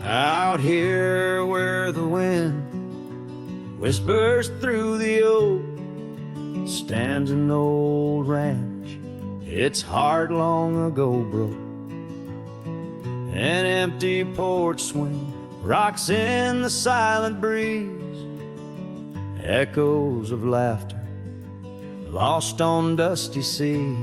Out here where the wind whispers through the oak stands an old ranch. Its heart long ago broke. An empty porch swing rocks in the silent breeze. Echoes of laughter lost on dusty seas.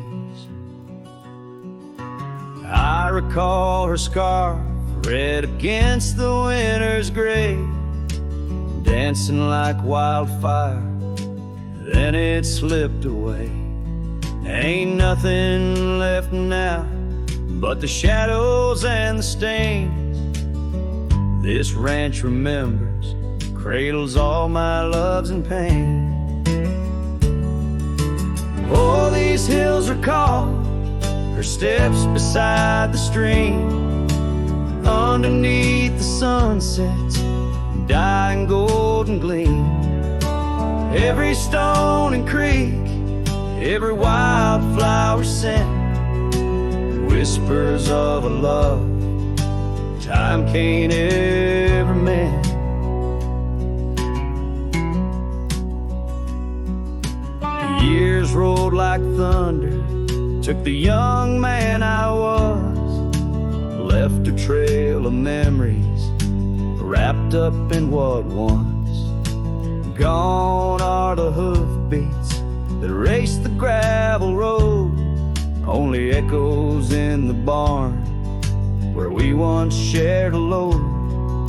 I recall her scarf red against the winter's gray, dancing like wildfire, then it slipped away. Ain't nothing left now but the shadows and the stains. This ranch remembers, cradles all my loves and pain. Oh, these hills recall her steps beside the stream, underneath the sunset's dying golden gleam. Every stone and creek, every wildflower scent, whispers of a love time can't ever mend. The years rolled like thunder, took the young man I was, left a trail of memories wrapped up in what once. Gone are the hoofbeats that raced the gravel road, only echoes in the barn where we once shared a load.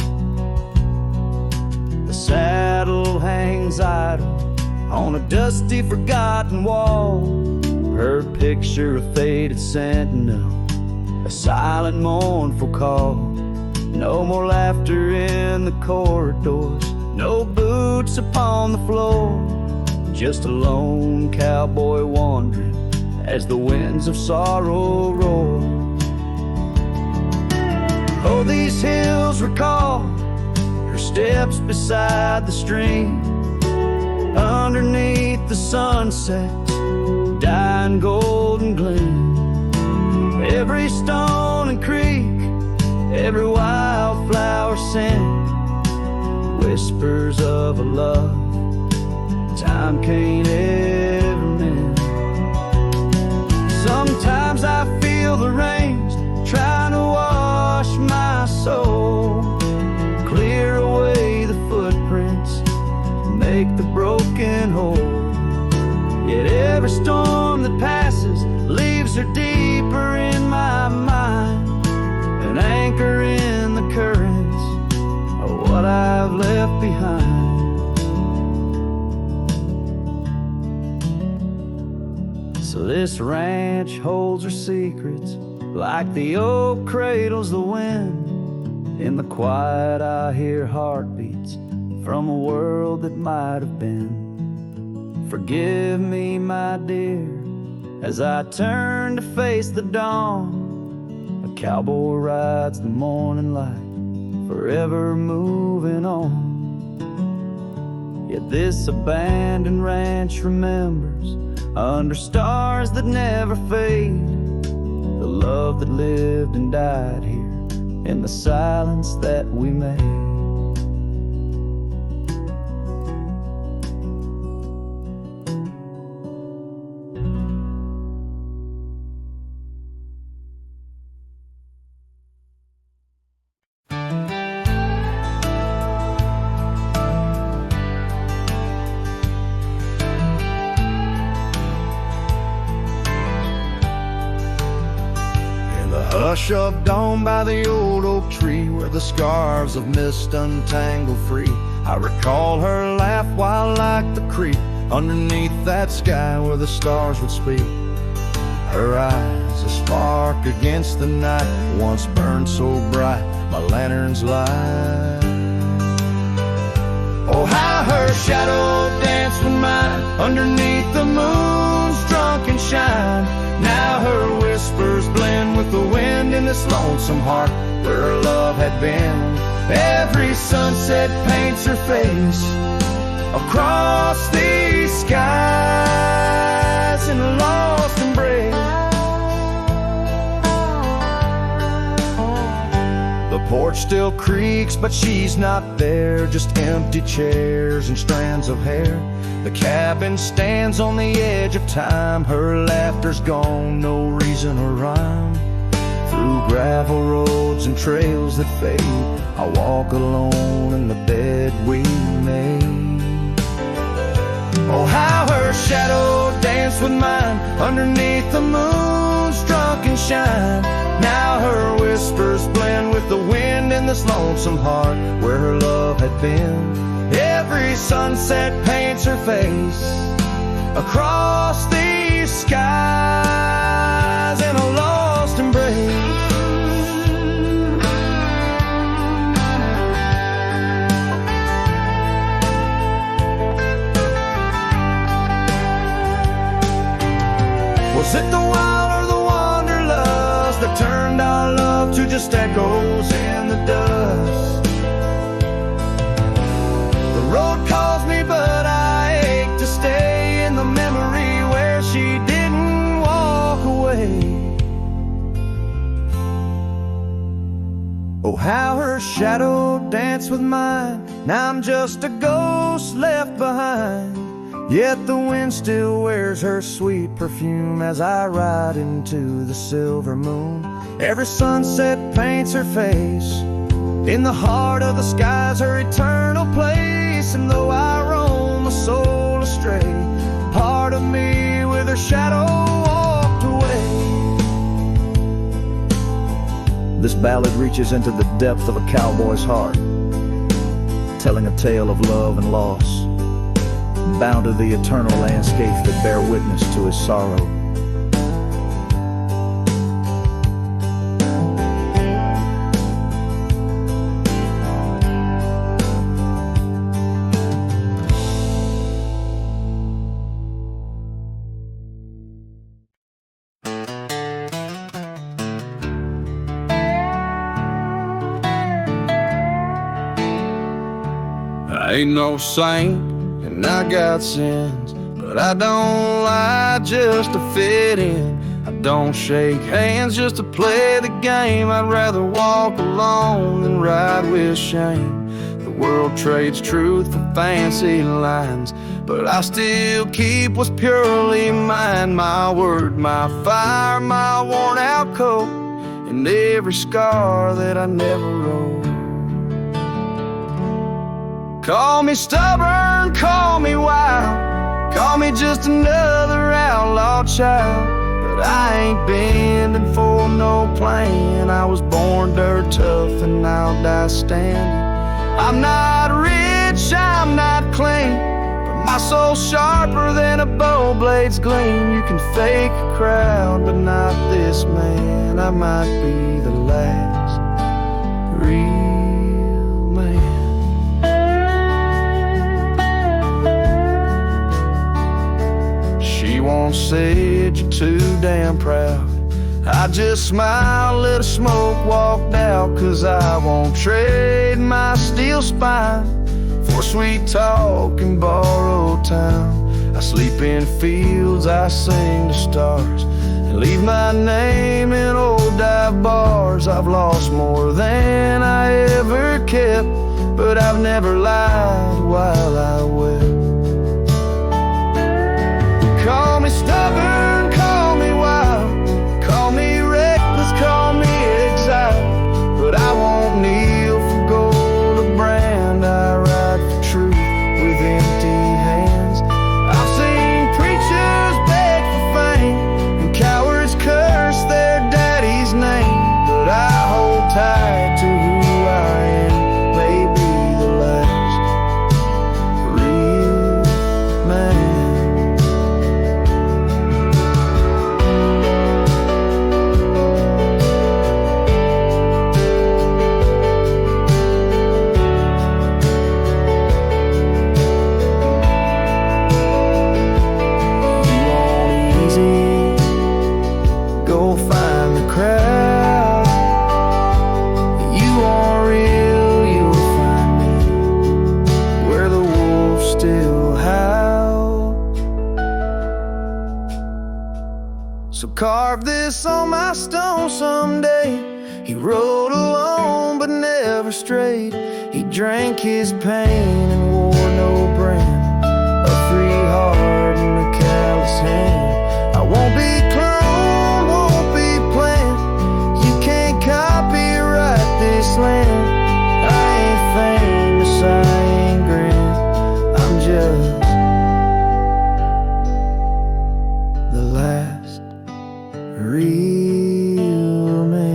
The saddle hangs idle on a dusty forgotten wall, her picture a faded sentinel, a silent mournful call. No more laughter in the corridors, no boots upon the floor, just a lone cowboy wandering as the winds of sorrow roar. Oh, these hills recall her steps beside the stream, underneath the sunset's dying golden gleam. Every stone and creek, every wildflower scent, whispers of a love time can't ever mend. Sometimes I feel the rains trying to wash my soul, clear away the footprints, make the broken whole. Yet every storm that passes leaves her deeper in my mind, an anchor in the currents of what I've left behind. So this ranch holds her secrets like the oak cradles the wind. In the quiet I hear heartbeats from a world that might have been. Forgive me, my dear, as I turn to face the dawn. A cowboy rides the morning light, forever moving on. Yet this abandoned ranch remembers, under stars that never fade, the love that lived and died here in the silence that we made. Hush of dawn by the old oak tree, where the scarves of mist untangle free, I recall her laugh while like the creek, underneath that sky where the stars would speak. Her eyes a spark against the night, once burned so bright my lantern's light. Oh, how her shadow danced with mine underneath the moon's drunken shine. Now her whispers blend with the wind in this lonesome heart where her love had been. Every sunset paints her face across these skies in a lost embrace. The porch porch still creaks, but she's not there. Just empty chairs and strands of hair. The cabin stands on the edge of time. Her laughter's gone, no reason or rhyme. Through gravel roads and trails that fade, I walk alone in the bed we made. Oh, how her shadow danced with mine underneath the moon's drunken shine. Now her whispers blend with the wind in this lonesome heart where her love had been. Every sunset paints her face across these skies in a lost embrace. Was it the wild or the wanderlust that turned our love to just echoes in the dust? The road calls me, but I ache to stay in the memory where she didn't walk away. Oh, how her shadow danced with mine. Now I'm just a ghost left behind. Yet the wind still wears her sweet perfume as I ride into the silver moon. Every sunset paints her face in the heart of the skies, her eternal place. And though I roam a soul astray, part of me with her shadow walked away. This ballad reaches into the depth of a cowboy's heart, telling a tale of love and loss, bound to the eternal landscapes that bear witness to his sorrow. I ain't no saint and I got sins, but I don't lie just to fit in. I don't shake hands just to play the game. I'd rather walk alone than ride with shame. The world trades truth for fancy lines, but I still keep what's purely mine. My word, my fire, my worn out coat, and every scar that I never wrote. Call me stubborn, call me wild, call me just another outlaw child, but I ain't bending for no plan. I was born dirt tough and I'll die standing. I'm not rich, I'm not clean, but my soul's sharper than a bow blade's gleam. You can fake a crowd, but not this man. I might be the last real man. She once said you're too damn proud. I just smiled, let the smoke walked out, 'cause I won't trade my steel spine for sweet talk and borrowed time. I sleep in fields, I sing to stars, and leave my name in old dive bars. I've lost more than I ever kept, but I've never lied while I wept. Call me stubborn, call me wild, call me reckless, call me exiled, but I won't kneel for gold or brand. I ride for truth with empty hands. I've seen preachers beg for fame and cowards curse their daddy's name, but I hold tight to who I am, maybe the last real man. So carve this on my stone someday, He rode alone but never strayed. He drank his pain and wore no brand, a free heart and a callous hand. I won't be cloned, won't be planned. You can't copyright this land. I ain't famous, I ain't grand. I'm just the last real man.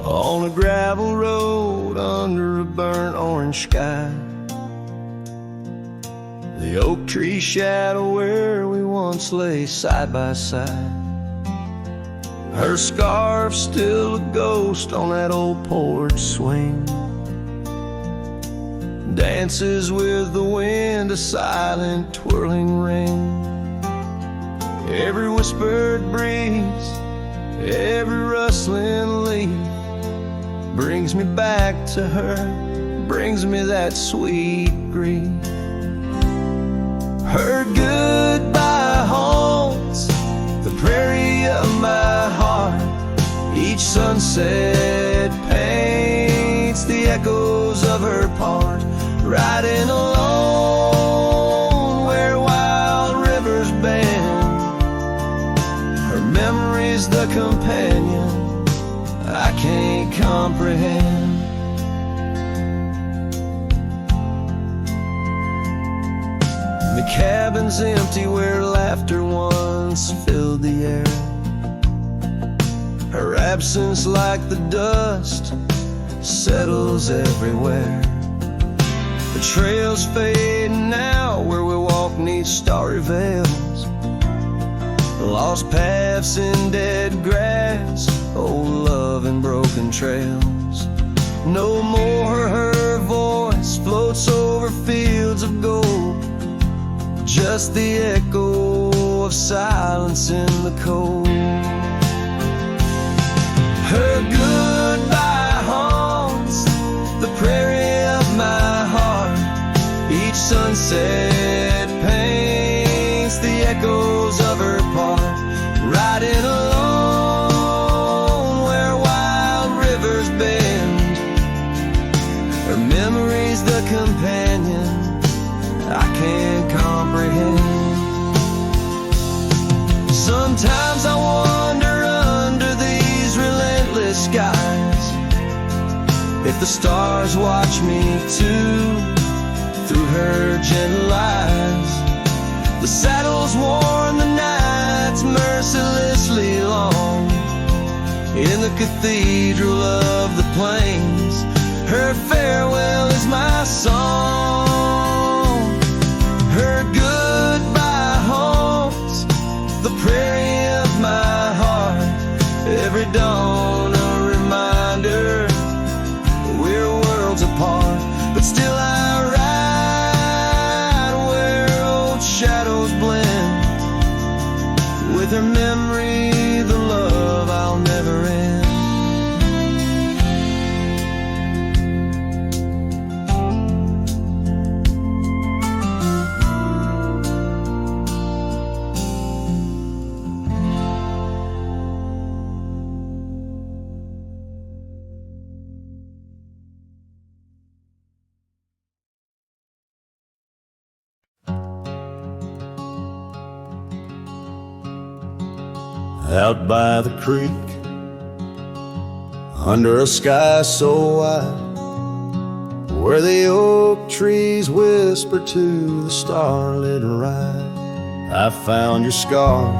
On a gravel road under a burnt orange sky, the oak tree shadow where we once lay side by side. Her scarf still a ghost on that old porch swing, dances with the wind, a silent twirling ring. Every whispered breeze, every rustling leaf brings me back to her, brings me that sweet grief. Her goodbye haunts the prairie of my heart. Each sunset paints the echoes of her part. Riding alone where wild rivers bend, her memory's the companion I can't comprehend. The cabin's empty where laughter once filled the air. Her absence like the dust settles everywhere. The trails fade now where we walk neath starry veils, lost paths in dead grass, old love and broken trails. No more her voice floats over fields of gold, just the echo of silence in the cold. Her goodbye haunts the prairie of my heart. Each sunset paints the echoes of her part. Riding alone where wild rivers bend, her memory's the companion I can't comprehend. Sometimes I wonder under these relentless skies if the stars watch me too through her gentle eyes. The saddle's worn, the night's mercilessly long. In the cathedral of the plains, her farewell is my song. Her goodbye haunts the prairie of my heart. Every dawn a reminder we're worlds apart, but still I ride where old shadows blend with her memory, the love I'll never end. Out by the creek, under a sky so wide, where the oak trees whisper to the starlit ride, I found your scarf,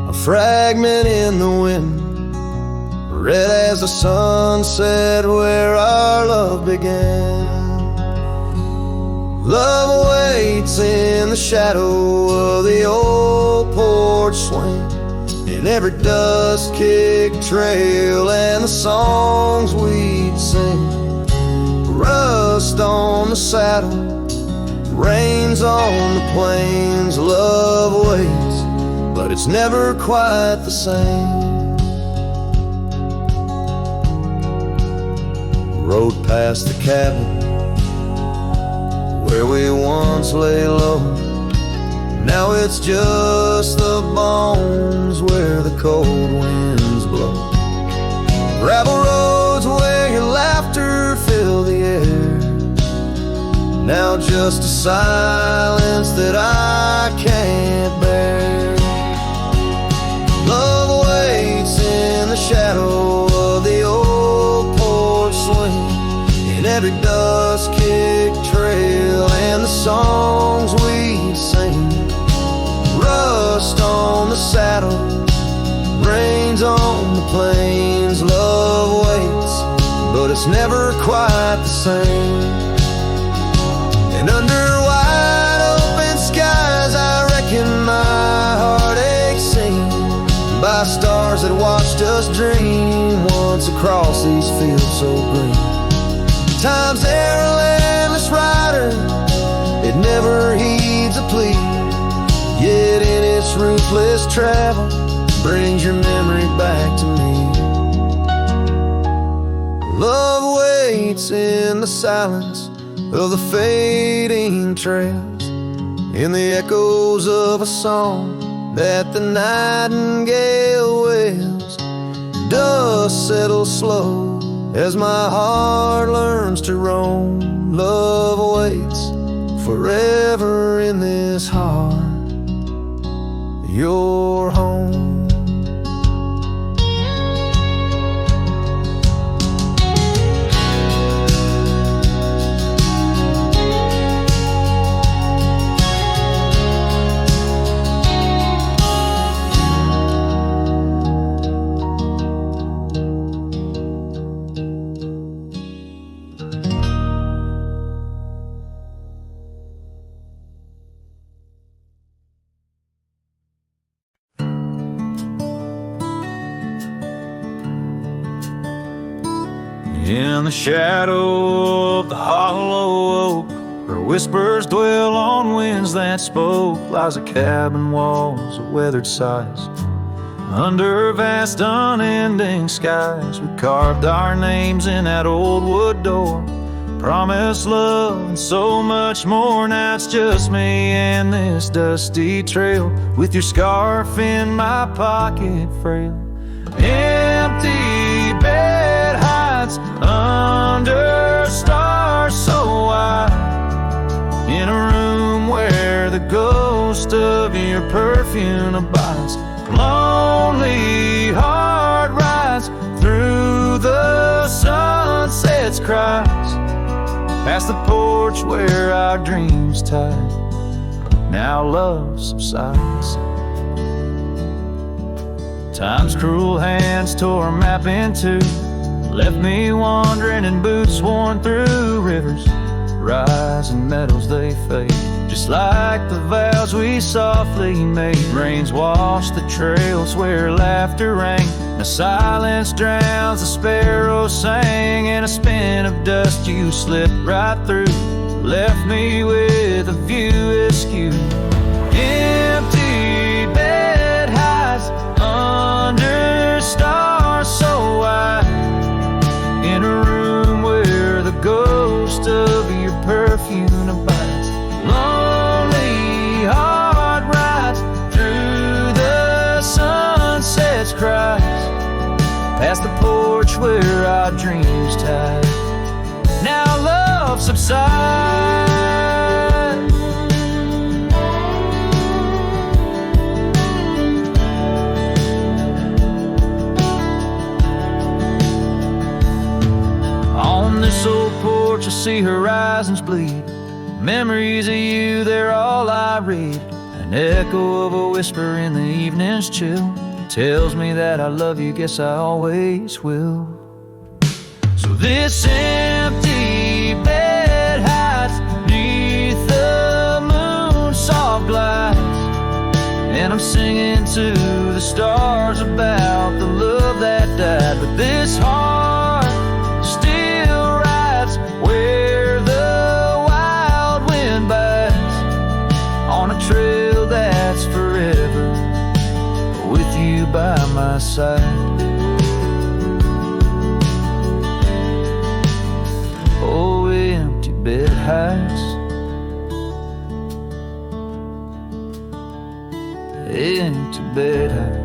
a fragment in the wind, red as the sunset where our love began. Love waits in the shadow of the old porch swing, in every dust-kicked trail and the songs we'd sing. Rust on the saddle, Rains on the plains, love waits, but it's never quite the same. Rode past the cabin where we once lay low. Now it's just the bones where the cold winds blow. Gravel roads where your laughter filled the air. Now just a silence that I can't bear. Love waits in the shadow of the old porch swing, in every dust-kicked trail and the songs we sing. Rust on the saddle, rains on the plains. Love waits, but it's never quite the same. And under wide open skies, I reckon my heartache seen by stars that watched us dream once across these fields so green. Time's there a landless rider, it never heeds a plea, yet in its ruthless travel brings your memory back to me. Love waits in the silence of the fading trails, in the echoes of a song that the nightingale wails. Dust settles slow as my heart learns to roam. Love waits forever in this heart, your home. In the shadow of the hollow oak, where whispers dwell on winds that spoke, lies a cabin walls of weathered sighs. Under vast unending skies, we carved our names in that old wood door, promised love and so much more. Now it's just me and this dusty trail, with your scarf in my pocket frail. Empty bed hides under stars so wide, in a room where the ghost of your perfume abides. Lonely heart rides through the sunset's cries, past the porch where our dreams tied. Now love subsides. Time's cruel hands tore a map in two, left me wandering in boots worn through. Rivers rise and meadows they fade, just like the vows we softly made. Rains wash the trails where laughter rang, the silence drowns the sparrows sang. In a spin of dust you slipped right through, left me with a view askew. Empty bed hides under stars so wide, in a room where the ghost of your perfume abides. Lonely heart rides through the sunset's cries, past the porch where our dreams tied. Now love subsides. On this old porch I see horizons bleed, memories of you, they're all I read. An echo of a whisper in the evening's chill tells me that I love you, guess I always will. So this empty bed hides neath the moon's soft lights, and I'm singing to the stars about the love that died. But this heart still rides where the wild wind bites. sad. Oh, empty bed house, empty bed house.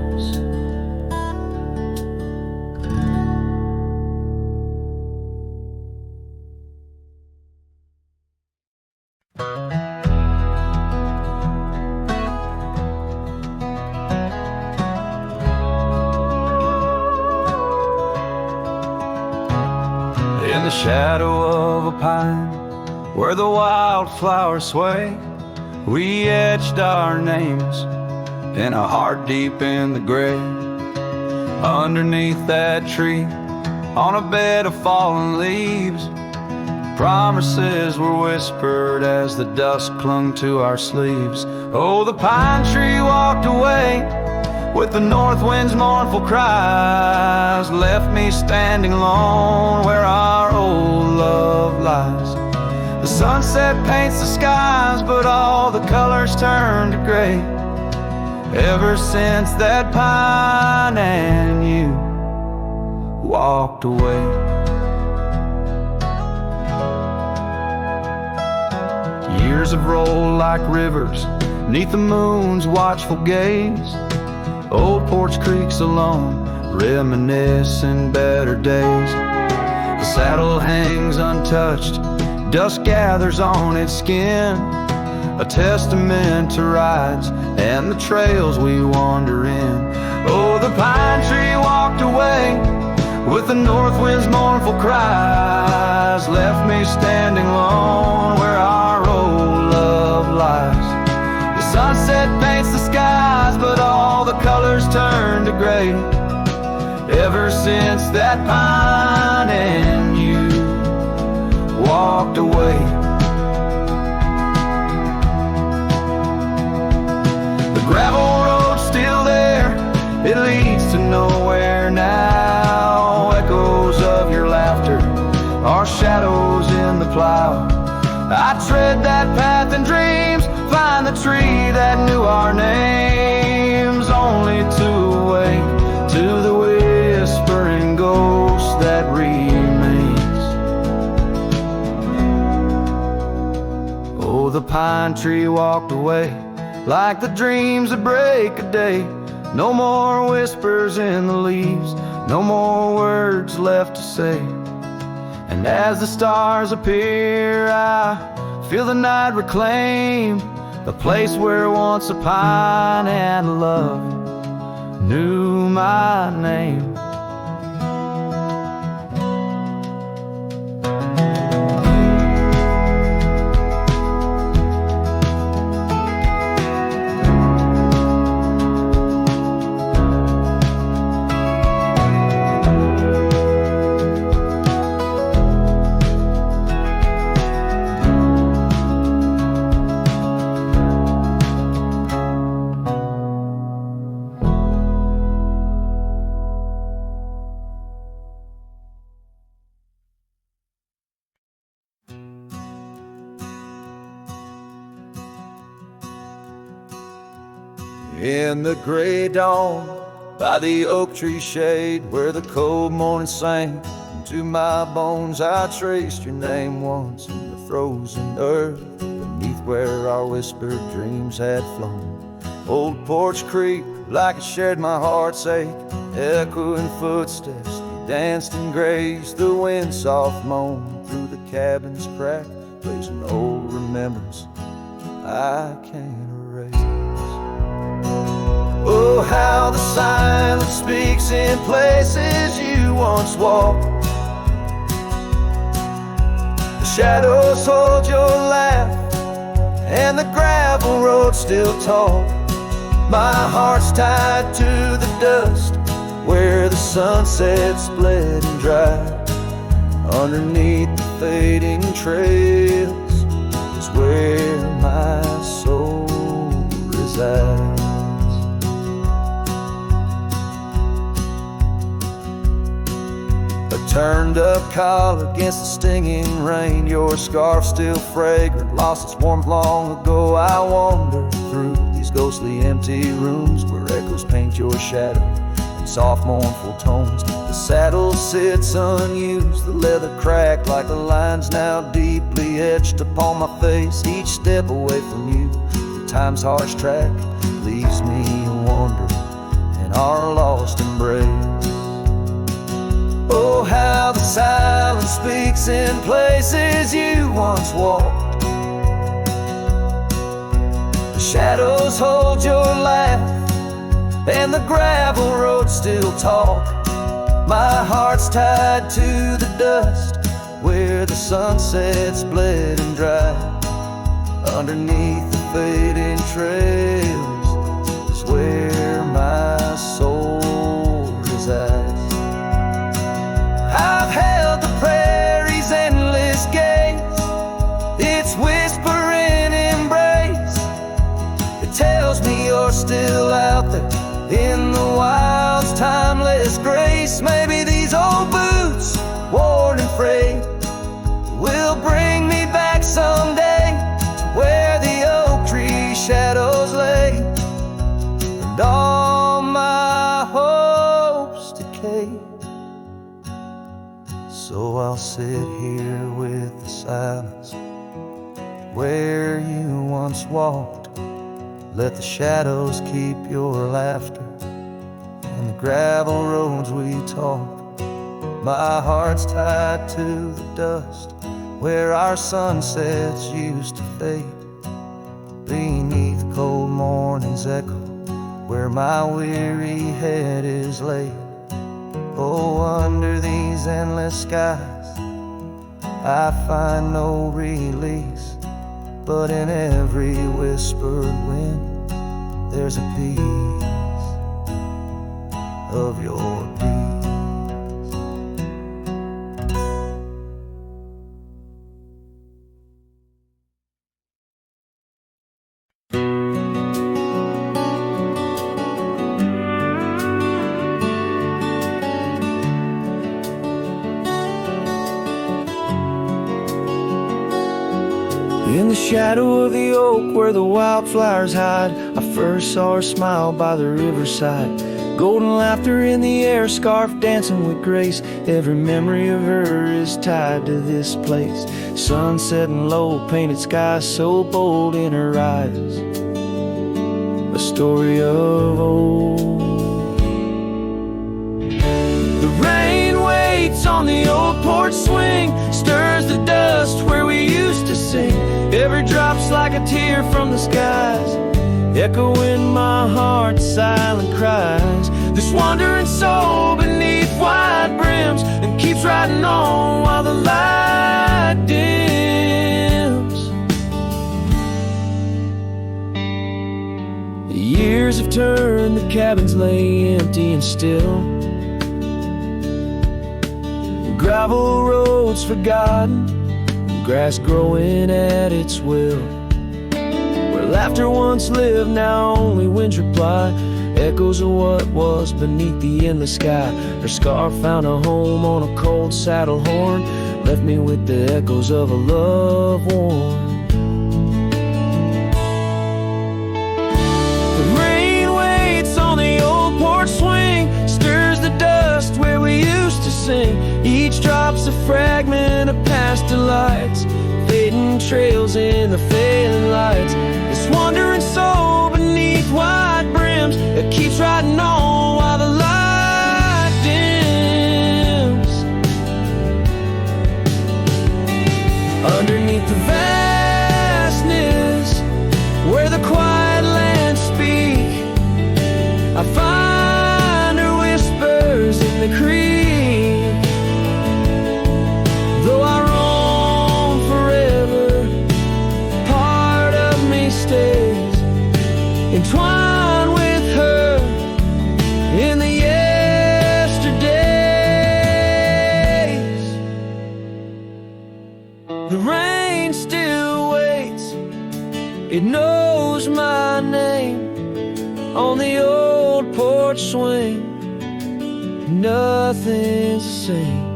In the shadow of a pine, where the wildflowers sway, we etched our names in a heart deep in the grave. Underneath that tree, on a bed of fallen leaves, promises were whispered as the dust clung to our sleeves. Oh, the pine tree walked away with the north wind's mournful cries, left me standing alone where our old love lies. The sunset paints the skies, but all the colors turn to gray. Ever since that pine and you walked away. Years have rolled like rivers neath the moon's watchful gaze. Old porch creaks alone, reminiscing better days. The saddle hangs untouched, dust gathers on its skin, a testament to rides and the trails we wander in. Oh, the pine tree walked away with the north wind's mournful cries, left me standing alone where our old love lies. The sunset paints the skies, but all the colors turn to gray. Ever since that pine and you walked away. The gravel road's still there, it leads to nowhere now. Echoes of your laughter are shadows in the plow. I tread that path in dreams, find the tree that knew our names, only to awake to the whispering ghost that remains. Oh, the pine tree walked away like the dreams that break a day. No more whispers in the leaves, no more words left to say. And as the stars appear, I feel the night reclaim the place where once a pine and love knew my name. In the gray dawn, by the oak tree shade, where the cold morning sank into my bones, I traced your name once in the frozen earth, beneath where our whispered dreams had flown. Old Porch Creek, like it shared my heart's ache, echoing footsteps, they danced and grazed. The wind soft moan through the cabin's crack, plays an old remembrance I can't erase. Oh, how the silence speaks in places you once walked. The shadows hold your laugh, and the gravel road still tall. My heart's tied to the dust, where the sunset split and dried. Underneath the fading trails is where my soul resides. Turned up collar against the stinging rain, your scarf still fragrant, lost its warmth long ago. I wander through these ghostly empty rooms where echoes paint your shadow and soft mournful tones. The saddle sits unused, the leather cracked like the lines now deeply etched upon my face. Each step away from you, the time's harsh track leaves me wondering in our lost embrace. Oh, how the silence speaks in places you once walked. The shadows hold your laugh, and the gravel roads still talk. My heart's tied to the dust where the sunsets bled and dried. Underneath the fading trails is where my soul resides. I've held the prairie's endless gaze, its whispering embrace. It tells me you're still out there in the wild's timeless grace. Maybe these old boots, worn and frayed, will bring me back someday to where the oak tree shadows lay, and all my hopes decay. So I'll sit here with the silence where you once walked. Let the shadows keep your laughter and the gravel roads we talk. My heart's tied to the dust where our sunsets used to fade. Beneath cold morning's echo where my weary head is laid. Oh, under these endless skies I find no release, but in every whispered wind there's a piece of your peace. In the shadow of the oak where the wildflowers hide, I first saw her smile by the riverside. Golden laughter in the air, scarf dancing with grace. Every memory of her is tied to this place. Sun setting low, painted skies so bold in her eyes. A story of old. The rain waits on the old porch swing, stirs the dust where we used to sing. Every drop's like a tear from the skies, echo in my heart's silent cries. This wandering soul beneath wide brims and keeps riding on while the light dims. The years have turned, the cabins lay empty and still. Gravel roads forgotten, grass growing at its will. Where laughter once lived, now only winds reply. Echoes of what was beneath the endless sky. Her scarf found a home on a cold saddle horn, left me with the echoes of a love worn. The rain waits on the old porch swing, stirs the dust where we used to sing. Each drop's a fragment of past delights, fading trails in the failing lights. This wandering soul beneath wide brims, it keeps riding on while the light dims. Underneath the vastness where the quiet lands speak, I find her whispers in the creek. Though I roam forever, part of me stays entwined with her in the yesterdays. The rain still waits, it knows my name on the old porch swing. Nothing's the same.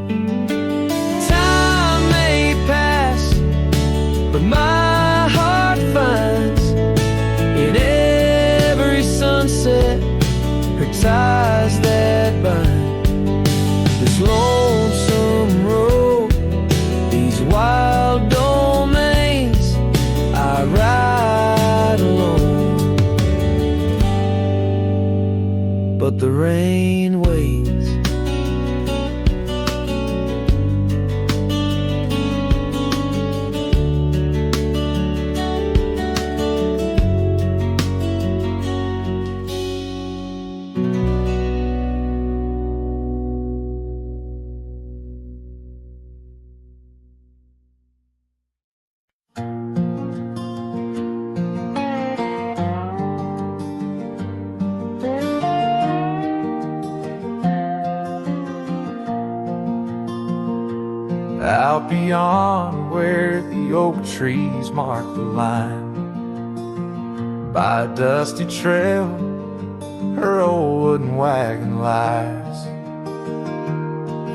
But my heart finds in every sunset her ties that beyond where the oak trees mark the line. By a dusty trail, her old wooden wagon lies.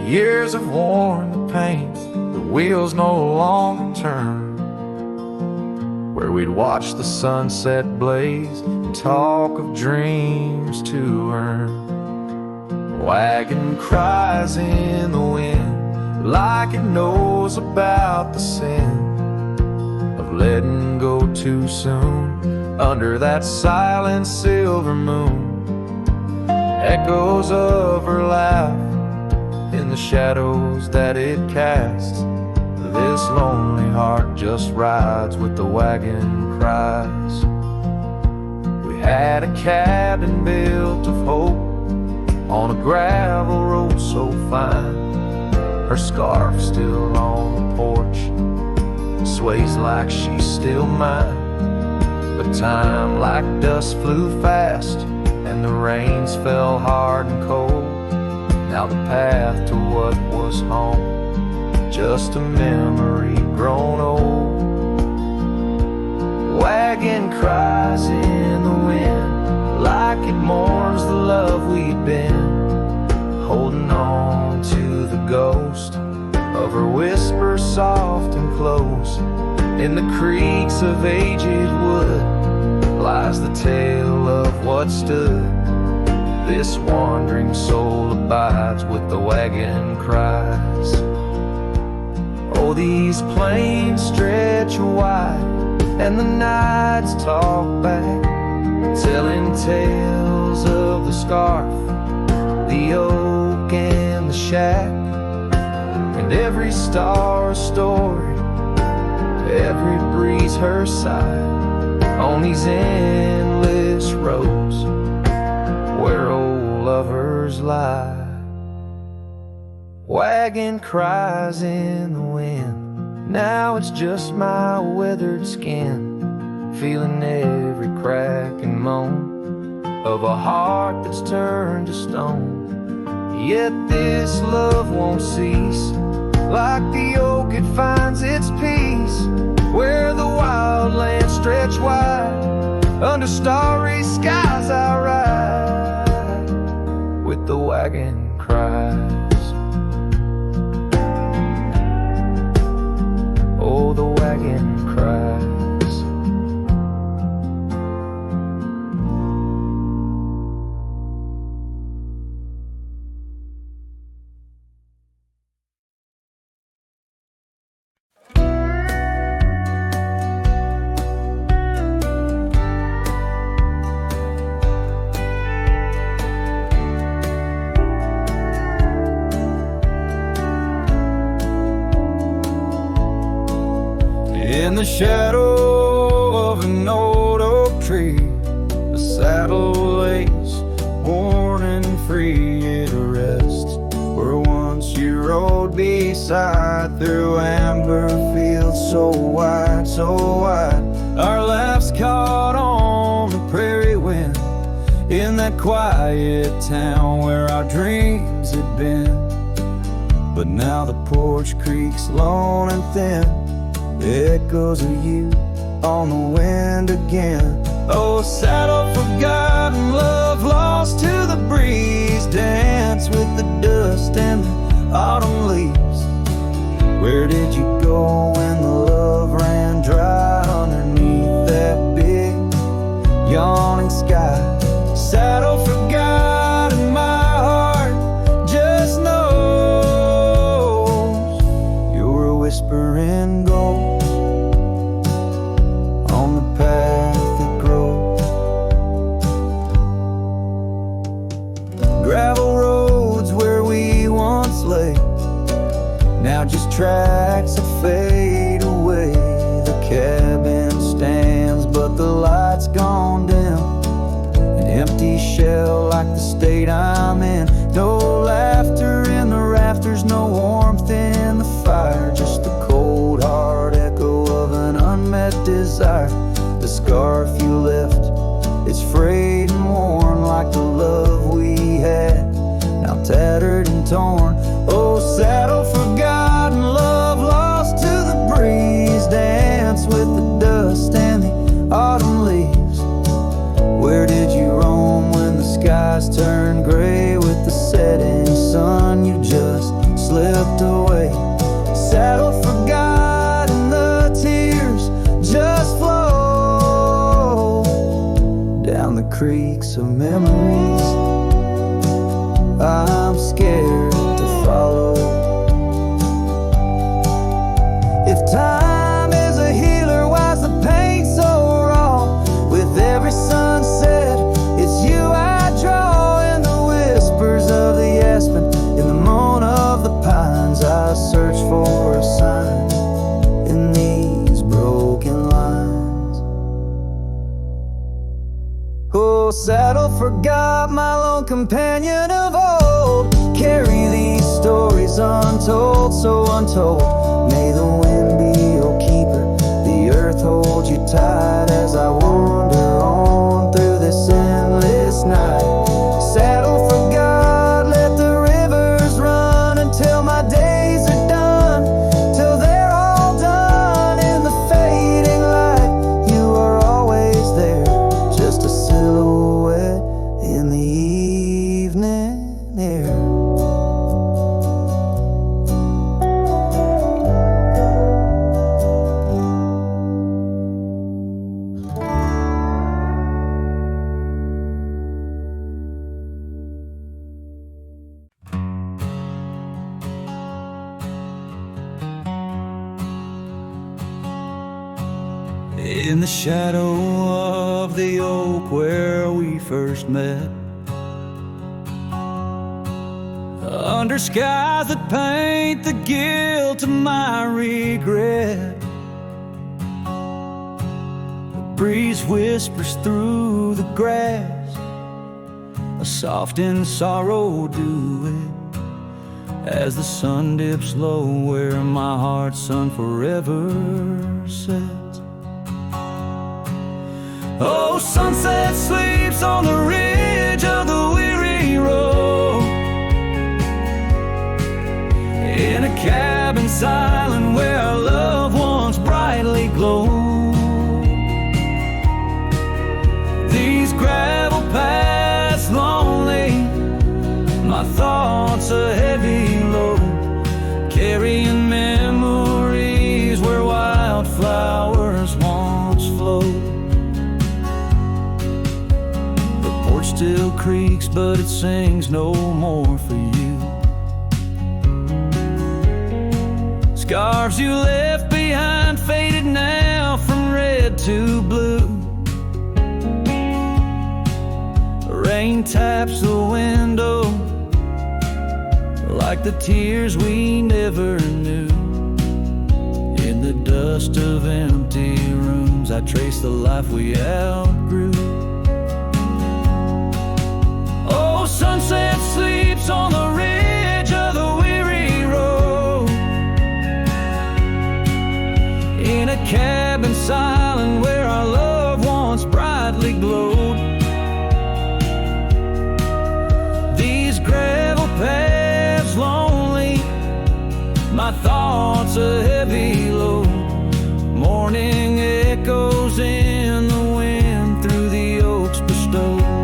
Years have worn the paint, the wheels no longer turn. Where we'd watch the sunset blaze and talk of dreams to earn. Wagon cries in the wind like it knows about the sin of letting go too soon under that silent silver moon. Echoes of her laugh in the shadows that it casts. This lonely heart just rides with the wagon cries. We had a cabin built of hope on a gravel road so fine. Her scarf still on the porch sways like she's still mine. But time like dust flew fast and the rains fell hard and cold. Now the path to what was home, just a memory grown old. Wagon cries in the wind like it mourns the love we'd been, holding on to the ghost of her whisper soft and close. In the creaks of aged wood lies the tale of what stood. This wandering soul abides with the wagon cries. Oh, these plains stretch wide and the nights talk back, telling tales of the scarf, the oak and the shack. And every star a story, every breeze her sigh, on these endless roads where old lovers lie. Wagon cries in the wind, now it's just my weathered skin, feeling every crack and moan of a heart that's turned to stone. Yet this love won't cease, like the oak it finds its peace, where the wild lands stretch wide, under starry skies I ride, with the wagon cries. Oh, the wagon cries. In the shadow of an old oak tree, a saddle lays worn and free. It rests where once you rode beside, through amber fields so wide, so wide. Our laughs caught on the prairie wind, in that quiet town where our dreams had been. But now the porch creaks lone and thin, echoes of you on the wind again. Oh, saddle forgotten, love lost to the breeze, dance with the dust and the autumn leaves. Where did you go when the love ran dry underneath that big yawning sky? Saddle forgotten, my heart just knows you were whispering gold on the path that grows. Gravel roads where we once lay, now just tracks that fade away. The cabin stands, but the light's gone dim, an empty shell like the state I'm in. No laughter in the rafters, no warmth in the fire, just the cold hard echo of an unmet desire. The scarf you left, it's frayed and worn like the love we had, now tattered and torn. Oh, saddle forgotten, love lost creeks of memories I'm scared to follow. If time is a healer, why's the pain so raw? With every sunset, it's you I draw. In the whispers of the aspen, in the moan of the pines, I search for a sign in these broken lines. Oh, saddle forgot my lone companion of old. Carry these stories untold, so untold. May the wind be your keeper, the earth hold you tight as I wander on through this endless night. Saddle for God, let the rivers run until my days are done, till they're all done. In the fading light, you are always there, just a silhouette in the evening air. In the shadow of the oak where we first met, under skies that paint the guilt of my regret, the breeze whispers through the grass, a soft and sorrow duet, as the sun dips low where my heart's sun forever sets. Oh, sunset sleeps on the ridge of the weary road, in a cabin silent where our love once brightly glowed. These gravel paths lonely, my thoughts a heavy load, carrying memories where wildflowers once flowed. Still creaks, but it sings no more for you. Scarves you left behind faded now from red to blue. Rain taps the window like the tears we never knew. In the dust of empty rooms, I trace the life we outgrew. Sunset sleeps on the ridge of the weary road, in a cabin silent where our love once brightly glowed. These gravel paths lonely, my thoughts a heavy load, morning echoes in the wind through the oaks bestowed.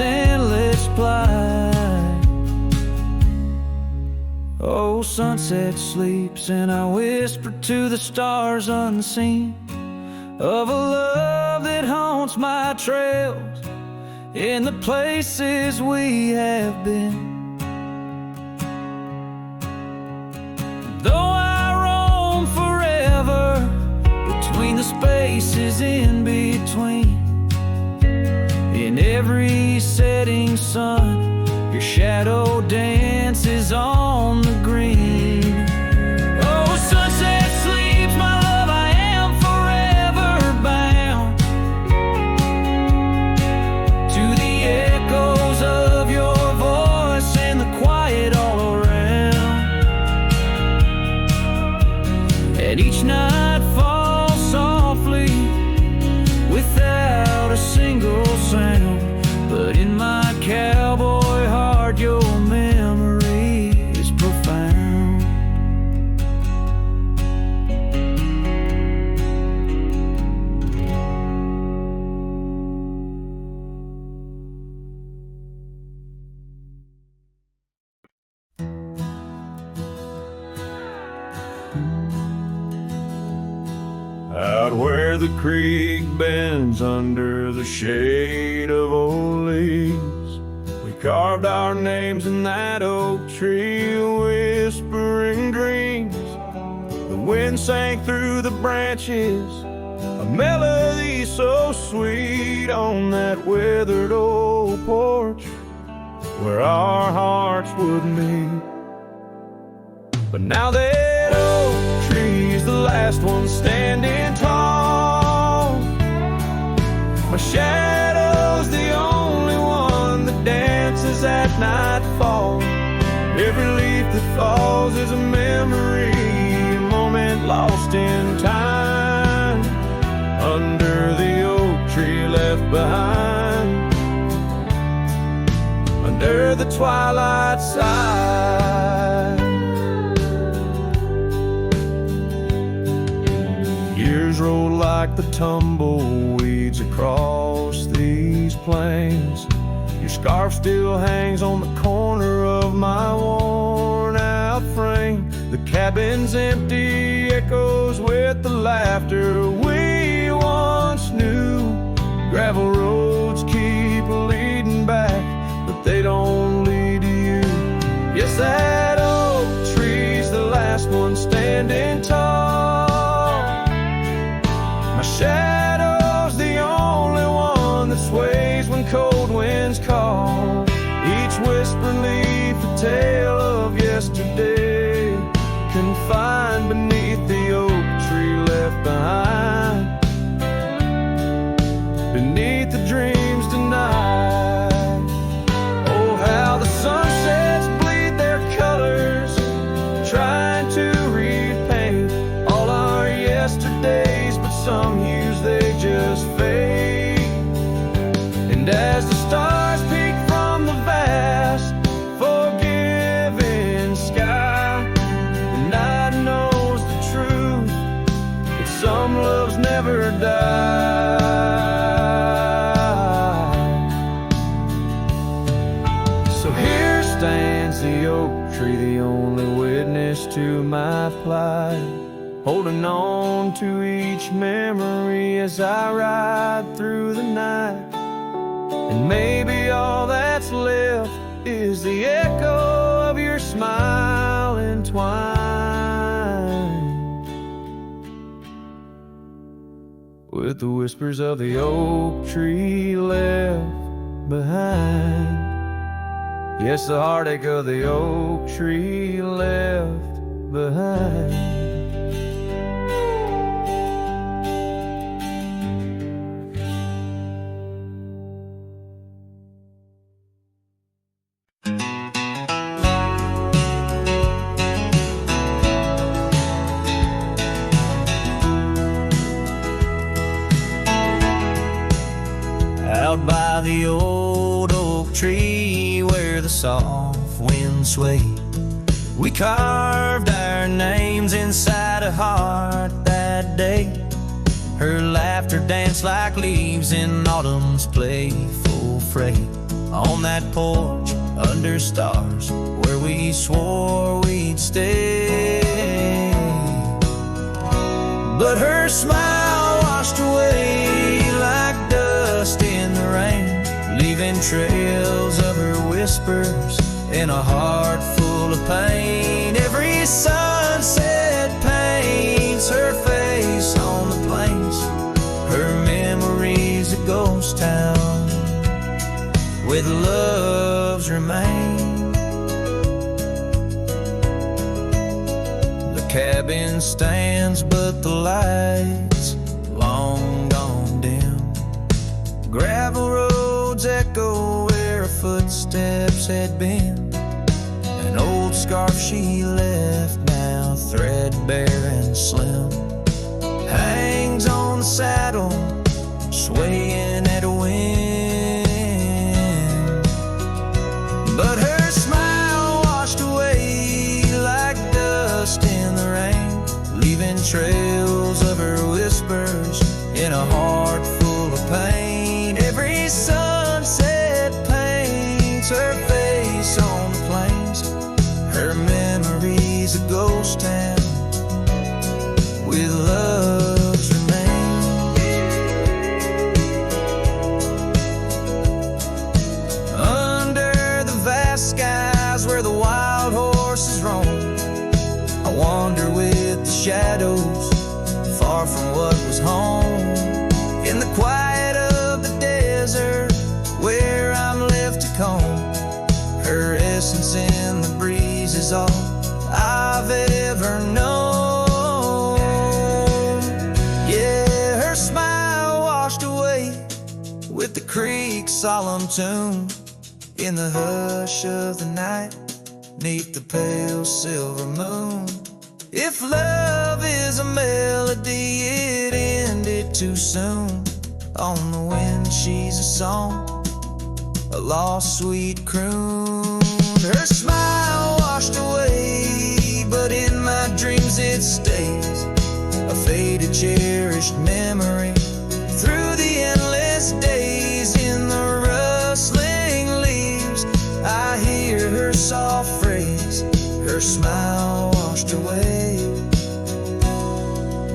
Endless plight. Oh, sunset sleeps and I whisper to the stars unseen of a love that haunts my trails in the places we have been. Though I roam forever between the spaces in between, in every setting sun, your shadow dances on the green. Oh, sunset sleeps, my love, I am forever bound to the echoes of your voice and the quiet all around. And each night falls softly without a single sound. where the creek bends under the shade of old leaves. We carved our names in that oak tree, whispering dreams. The wind sang through the branches, a melody so sweet on that weathered old porch where our hearts would meet. But now that oak tree's the last one standing tall. My shadow's the only one that dances at nightfall. Every leaf that falls is a memory, a moment lost in time, under the oak tree left behind, under the twilight side. Years roll like the tumbleweeds across these plains. Your scarf still hangs on the corner of my worn out frame. The cabin's empty, echoes with the laughter we once knew. Gravel roads keep leading back, but they don't lead to you. Yes, that oak tree's the last one standing tall. My shadow's the only one that sways when cold winds call. Each whisper leaf a tale of yesterday, confined beneath the oak tree left behind, beneath the dreams denied. Oh, how the sunsets bleed their colors, trying to repaint all our yesterdays, but some hues they just fade. And as the stars peek from the vast, forgiving sky, the night knows the truth, that some loves never die. So here stands the oak tree, the only witness to my plight, holding on to each memory as I ride through the night. And maybe all that's left is the echo of your smile entwined with the whispers of the oak tree left behind. Yes, the heartache of the oak tree left behind. Out by the old oak tree where the soft wind swayed, we carved our names inside a heart that day. Her laughter danced like leaves in autumn's playful fray. On that porch under stars where we swore we'd stay. But her smile washed away like dust in the rain, leaving trails of her whispers in a heart full of pain. Every sunset paints her face on the plains. Her memory's a ghost town with love's remain. The cabin stands but the lights long gone dim. Gravel roads echo where her footsteps had been. An old scarf she left, now threadbare and slim, hangs on the saddle, swaying at a wind. But her smile washed away like dust in the rain, leaving trails of her whispers in a heart full of pain. Every sunset paints her face on the plains. Her memory's a ghost town with love's remain. with the creek's solemn tune in the hush of the night, 'neath the pale silver moon. If love is a melody, it ended too soon. On the wind she's a song, a lost sweet croon. Her smile washed away, but in my dreams it stays, a faded cherished memory. Through the endless days, in the rustling leaves, I hear her soft phrase, her smile washed away,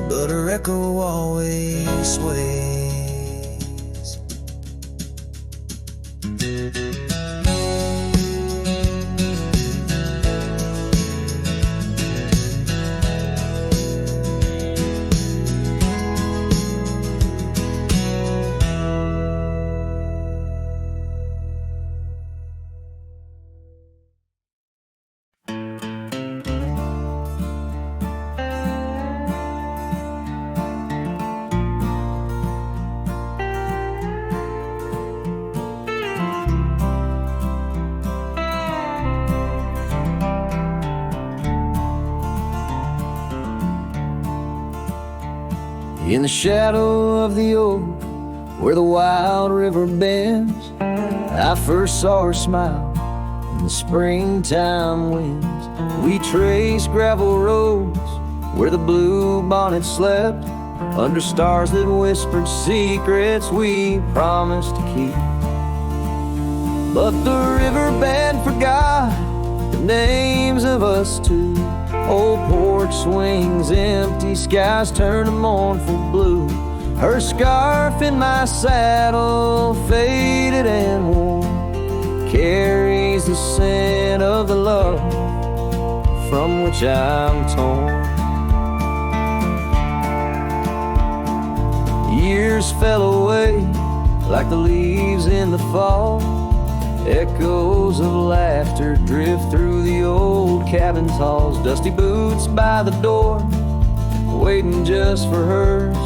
but her echo always sways. In the shadow of the oak, where the wild river bends, I first saw her smile in the springtime winds. We traced gravel roads where the blue bonnet slept, under stars that whispered secrets we promised to keep. But the river band forgot the names of us two. Old porch swings, empty skies turn to mournful blue. Her scarf in my saddle, faded and worn, carries the scent of the love from which I'm torn. Years fell away like the leaves in the fall. Echoes of laughter drift through the old cabin halls. Dusty boots by the door, waiting just for hers.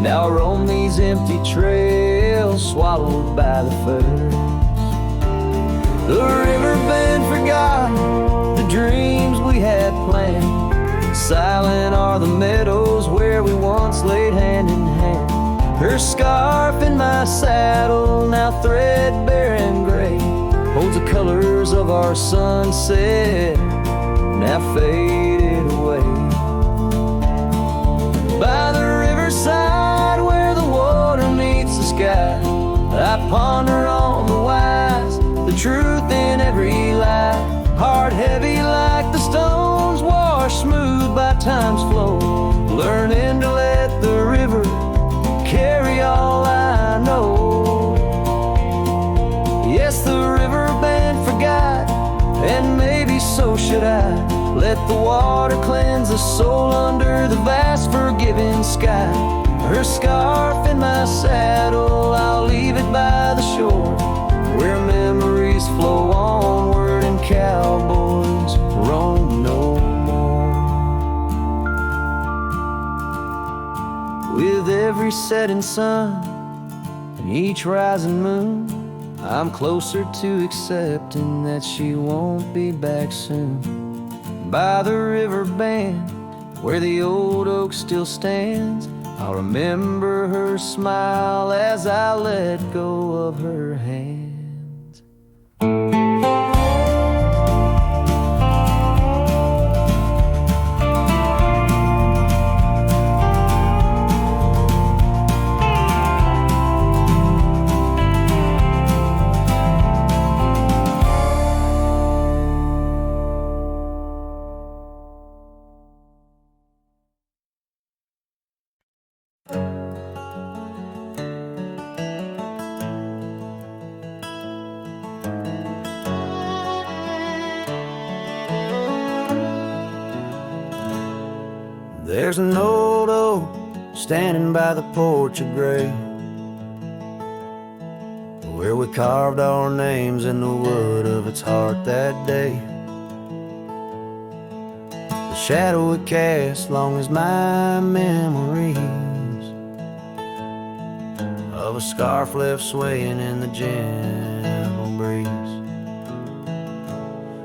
Now I roam these empty trails, swallowed by the first. The riverbed forgot the dreams we had planned. Silent are the meadows where we once laid hand in hand. Her scarf in my saddle, now threadbare and gray, holds the colors of our sunset, now faded away. By the riverside where the water meets the sky, I ponder on the wise, the truth in every lie. Heart heavy like the stones, washed smooth by time's flow, learning to let the river carry all I know. Yes, the river band forgot, and maybe so should I. Let the water cleanse the soul under the vast forgiving sky. Her scarf in my saddle, I'll leave it by the shore, where memories flow onward and cowboys roam no more. With every setting sun and each rising moon, I'm closer to accepting that she won't be back soon. By the river band, where the old oak still stands, I'll remember her smile as I let go of her hand. There's an old oak standing by the porch of gray, where we carved our names in the wood of its heart that day. The shadow it cast long as my memories of a scarf left swaying in the gentle breeze.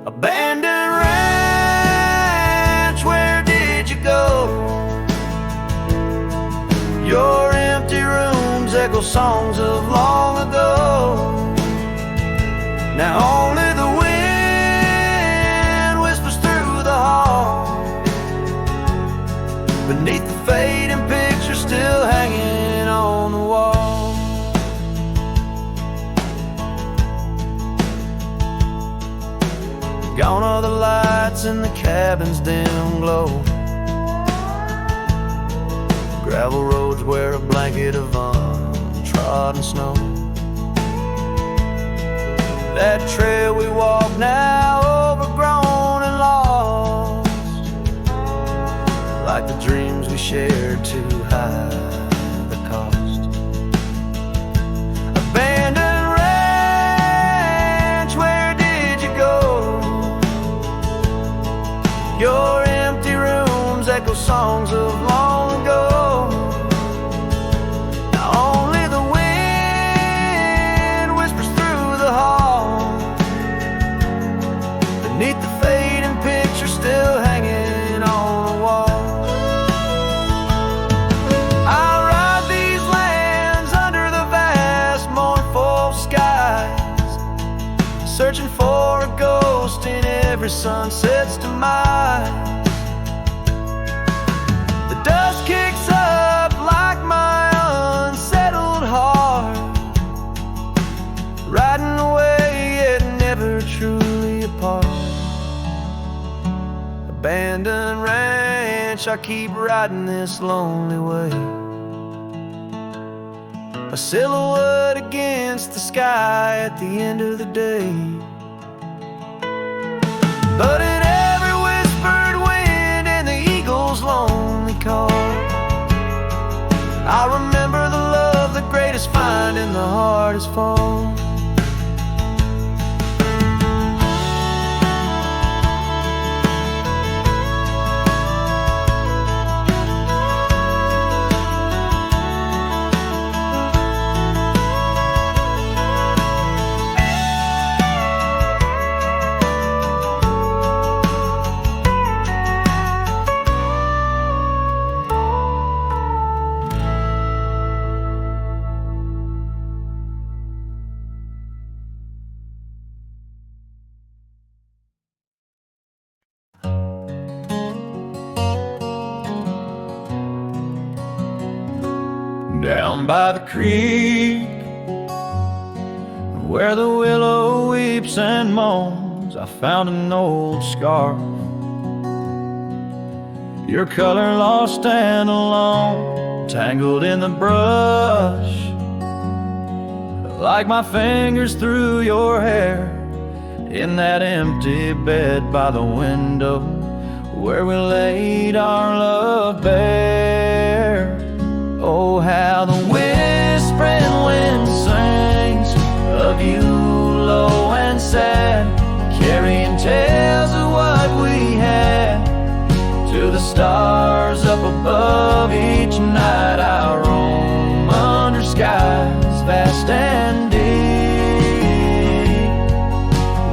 Abandoned ranch, where did you go? Your empty rooms echo songs of long ago. Now only the wind whispers through the hall, beneath the fading picture still hanging on the wall. Gone are the lights in the cabin's dim glow. Gravel roads wear a blanket of untrodden snow. That trail we walk now overgrown and lost, like the dreams we shared too high the cost. Abandoned ranch, where did you go? Your empty rooms echo songs of long ago. Now only the wind whispers through the hall, beneath the fading picture still hanging on the wall. I ride these lands under the vast mournful skies, searching for a ghost in every sunset's demise. The dust kicks up like my unsettled heart, riding away yet never truly apart. Abandoned ranch, I keep riding this lonely way, a silhouette against the sky at the end of the day. But in every whispered wind and the eagle's lonely call, I remember the love, the greatest find in the hardest fall. Down by the creek, where the willow weeps and moans, I found an old scarf, your color lost and alone, tangled in the brush, like my fingers through your hair, in that empty bed by the window, where we laid our love bare. Oh, how the whispering wind sings of you low and sad, carrying tales of what we had to the stars up above. Each night I roam under skies vast and deep,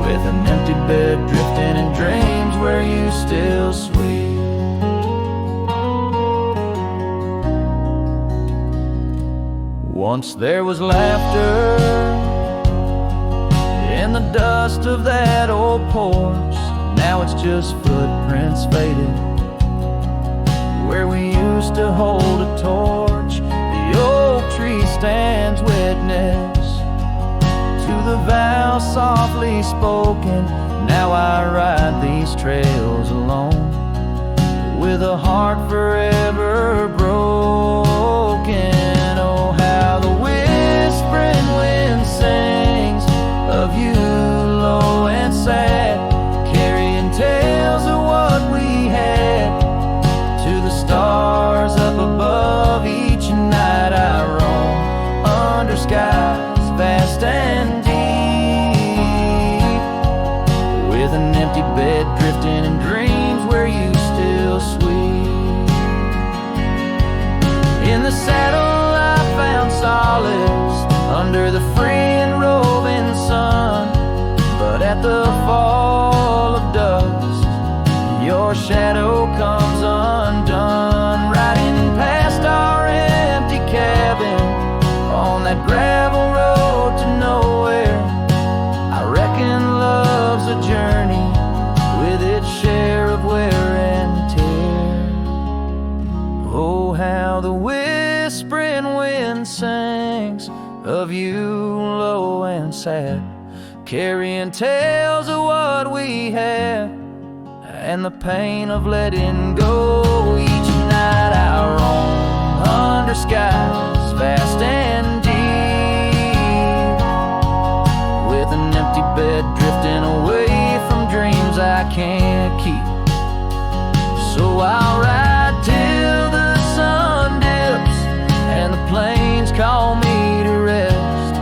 with an empty bed drifting in dreams where you still sleep. Once there was laughter in the dust of that old porch. Now it's just footprints faded where we used to hold a torch. The oak tree stands witness to the vow softly spoken. Now I ride these trails alone, with a heart forever broken. Oh, how the whispering wind sings of you low and sad, carrying tales of what we had to the stars up above. Each night I roam under skies vast and deep, with an empty bed drifting in dreams where you still sleep. In the saddle I found solid that gravel road to nowhere. I reckon love's a journey with its share of wear and tear. Oh, how the whispering wind sings of you low and sad, carrying tales of what we had and the pain of letting go. Each night I roam under skies vast and deep, with an empty bed drifting away from dreams I can't keep. So I'll ride till the sun dips and the plains call me to rest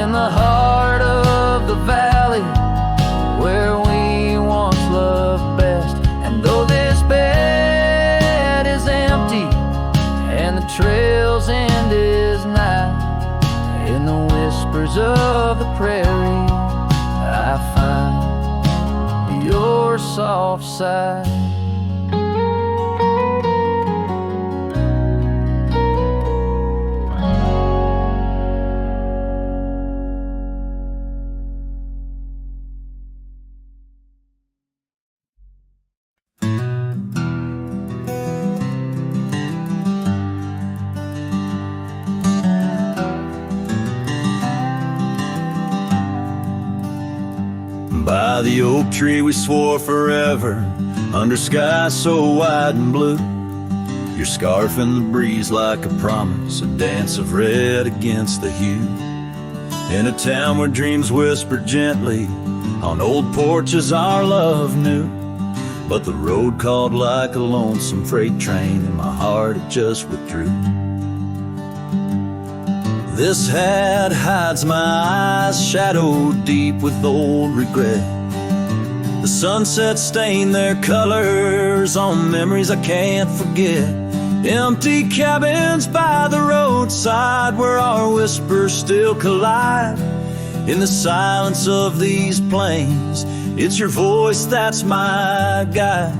in the heart of the valley where we once loved best. And though this bed is empty and the trail's end is nigh, in the whispers of the prairie I find your soft sigh. By the oak tree we swore forever, under skies so wide and blue. Your scarf in the breeze like a promise, a dance of red against the hue. In a town where dreams whispered gently, on old porches our love knew. But the road called like a lonesome freight train, and my heart it just withdrew. This hat hides my eyes, shadowed deep with old regret. The sunset stained their colors on memories I can't forget. Empty cabins by the roadside where our whispers still collide. In the silence of these plains, it's your voice that's my guide.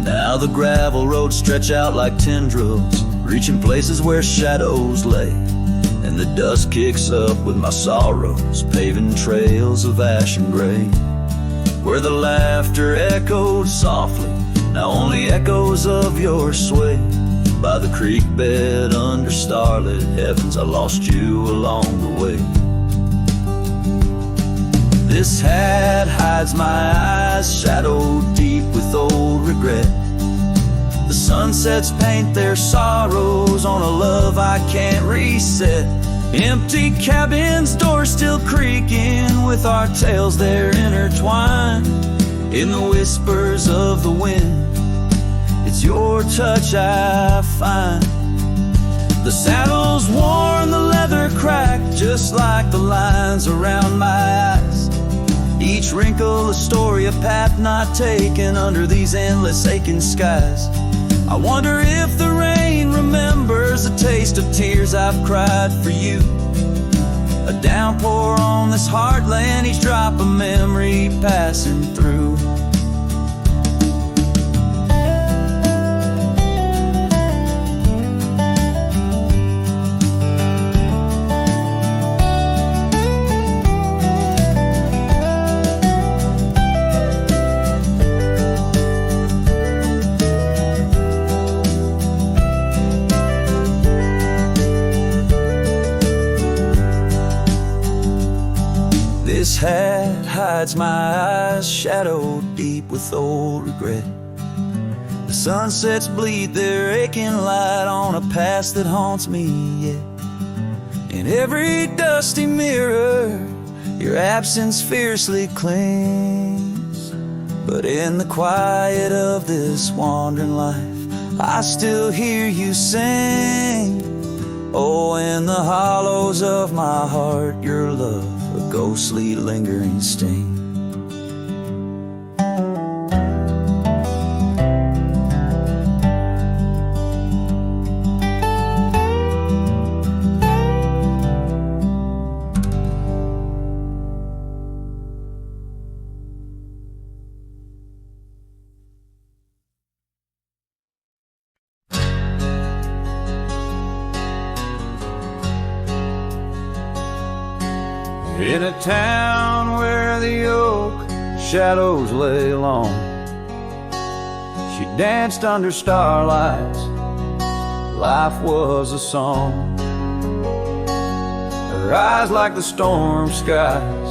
Now the gravel roads stretch out like tendrils, reaching places where shadows lay. And the dust kicks up with my sorrows, paving trails of ash and gray. Where the laughter echoed softly, now only echoes of your sway. By the creek bed under starlit heavens, I lost you along the way. This hat hides my eyes, shadowed deep with old regret. The sunsets paint their sorrows on a love I can't reset. Empty cabins, doors still creaking with our tales there intertwined. In the whispers of the wind, it's your touch I find. The saddle's worn, the leather cracked, just like the lines around my eyes. Each wrinkle a story, a path not taken under these endless aching skies. I wonder if the rain remembers the taste of tears I've cried for you. A downpour on this heartland, each drop a memory passing through. This hat hides my eyes, shadowed deep with old regret. The sunsets bleed their aching light on a past that haunts me yet. In every dusty mirror, your absence fiercely clings. But in the quiet of this wandering life, I still hear you sing. Oh, in the hollows of my heart, your love, a ghostly lingering sting. In a town where the oak shadows lay long, she danced under starlights. Life was a song. Her eyes like the storm skies,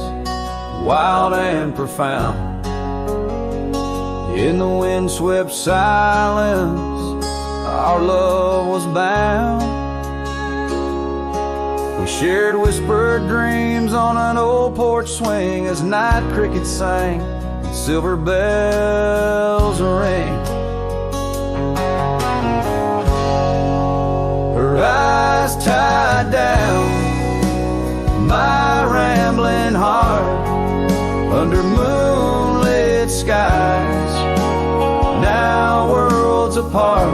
wild and profound. In the windswept silence, our love was bound. We shared whispered dreams on an old porch swing as night crickets sang and silver bells ring. Her eyes tied down my rambling heart under moonlit skies, now worlds apart.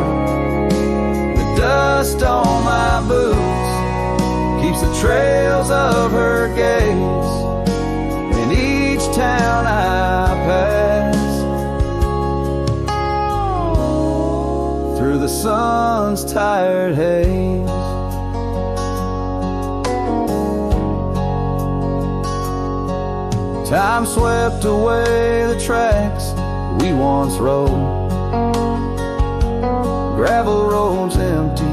The dust on my boots keeps the trails of her gaze in each town I pass, through the sun's tired haze. Time swept away the tracks we once rode. Gravel roads empty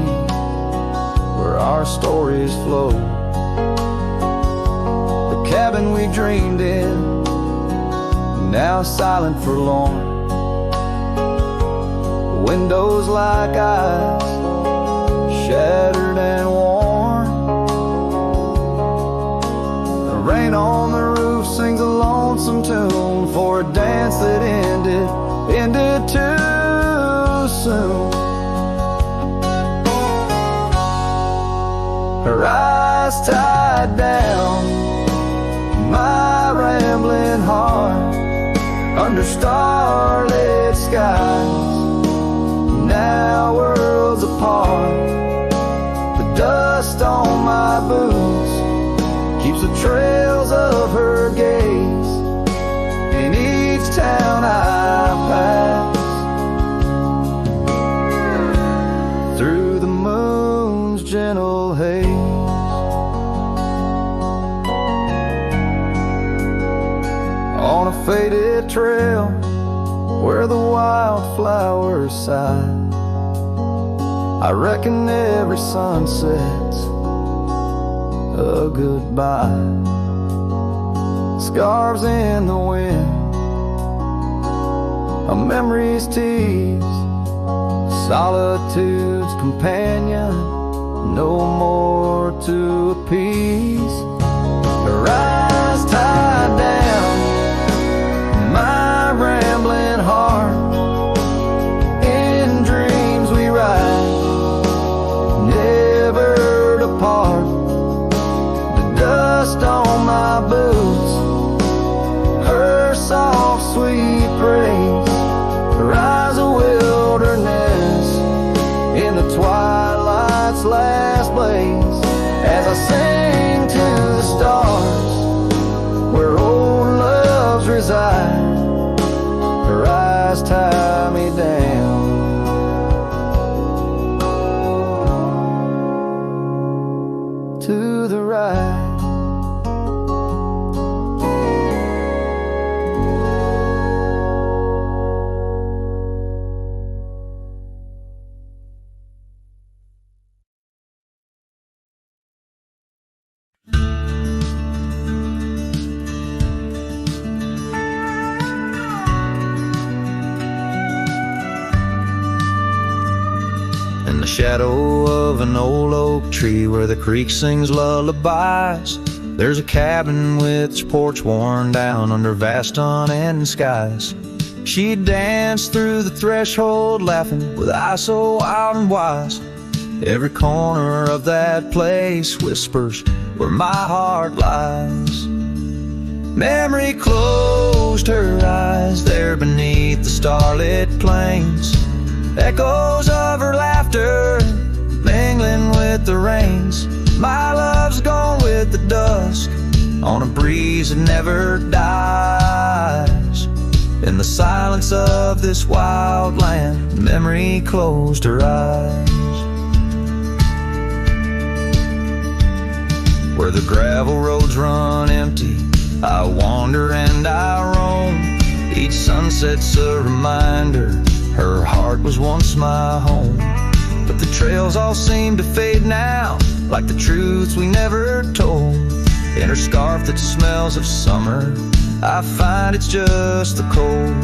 where our stories flow. The cabin we dreamed in, now silent forlorn. Windows like eyes, shattered and worn. The rain on the roof sings a lonesome tune for a dance that ended too soon. Her eyes tied down my rambling heart under starlit skies, now worlds apart. The dust on my boots keeps the trails of her gaze in each town I pass, through the moon's gentle haze. On a faded trail where the wildflowers sigh, I reckon every sunset's a goodbye. Scarves in the wind, a memory's tease, solitude's companion, no more to appease. Her eyes tied down my rambling heart, in dreams we ride, never depart. The dust on my boots, her soft sweet praise, her eyes a wilderness in the twilight's last blaze. As I sing to the stars where old loves reside, her eyes tie me down to the right. In the shadow of an old oak tree where the creek sings lullabies, there's a cabin with its porch worn down under vast unending skies. She danced through the threshold laughing with eyes so wild and wise. Every corner of that place whispers where my heart lies. Memory closed her eyes there beneath the starlit plains. Echoes of her laughter mingling with the rains. My love's gone with the dusk on a breeze that never dies. In the silence of this wild land, memory closed her eyes. where the gravel roads run empty. I wander and I roam. Each sunset's a reminder her heart was once my home. But the trails all seem to fade now, like the truths we never told. In her scarf that smells of summer, I find it's just the cold.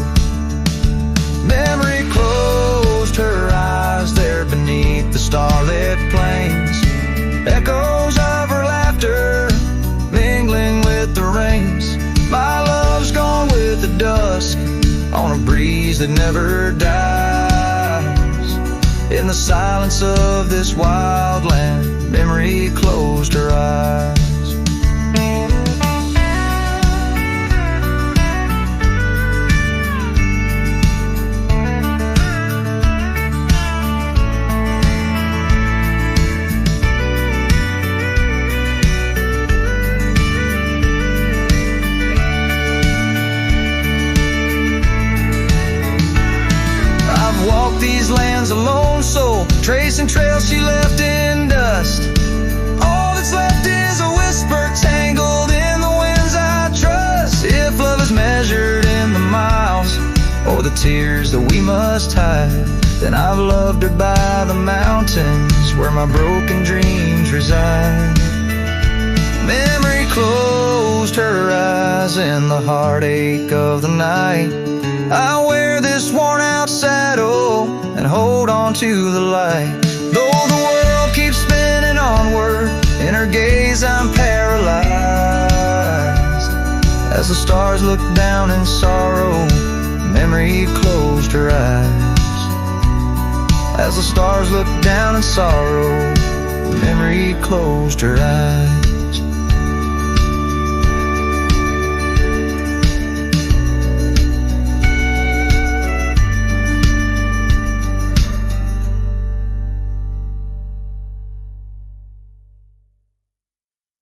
Memory closed her eyes there beneath the starlit plains. Echoes of her laughter mingling with the rains. My love's gone with the dusk on a breeze that never dies. In the silence of this wild land, memory closed her eyes. These lands a lone soul, tracing trails she left in dust. All that's left is a whisper tangled in the winds I trust. If love is measured in the miles or the tears that we must hide, then I've loved her by the mountains where my broken dreams reside. Memory closed her eyes in the heartache of the night. I wear this worn out saddle and hold on to the light. Though the world keeps spinning onward, in her gaze I'm paralyzed. As the stars look down in sorrow, memory closed her eyes. As the stars look down in sorrow, memory closed her eyes.